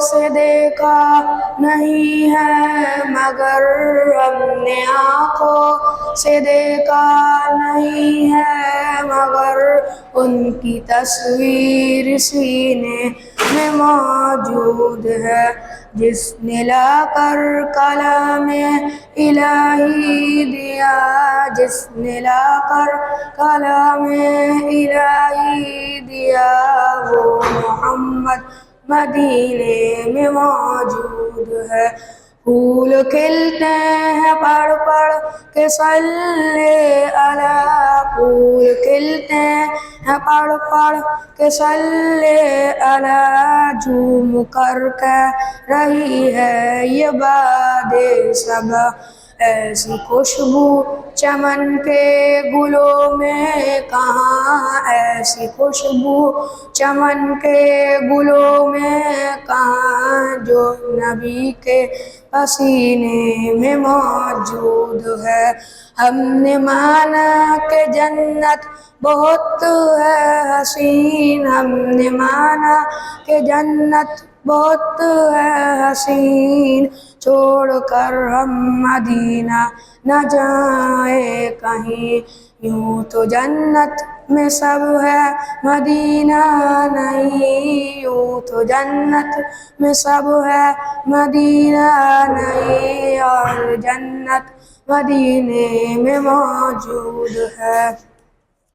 سے دیکھا نہیں ہے مگر ہم نے آنکھوں سے دیکھا نہیں ہے مگر ان کی تصویر سینے میں موجود ہے. جس نے لا کر کلام الہی دیا، جس نے لا کر کلام الہی دیا، وہ محمد مدینے میں موجود ہے. پھول کھلتے ہیں پڑھ پڑھ کے صلی علی، پھول کھلتے ہیں پڑھ پڑھ کے صلی علی. جھوم کر کہہ رہی ہے یہ باد صبا، ایسی خوشبو چمن کے گلوں میں کہاں، ایسی خوشبو چمن کے گلوں میں کہاں، جو نبی کے پسینے میں موجود ہے. ہم نے مانا کہ جنت بہت ہے حسین، ہم نے مانا کہ جنت بہت ہے حسین، چھوڑ کر ہم مدینہ نہ جائیں کہیں. یوں تو جنت میں سب ہے مدینہ نہیں، یوں تو جنت میں سب ہے مدینہ نہیں، اور جنت مدینے میں موجود ہے.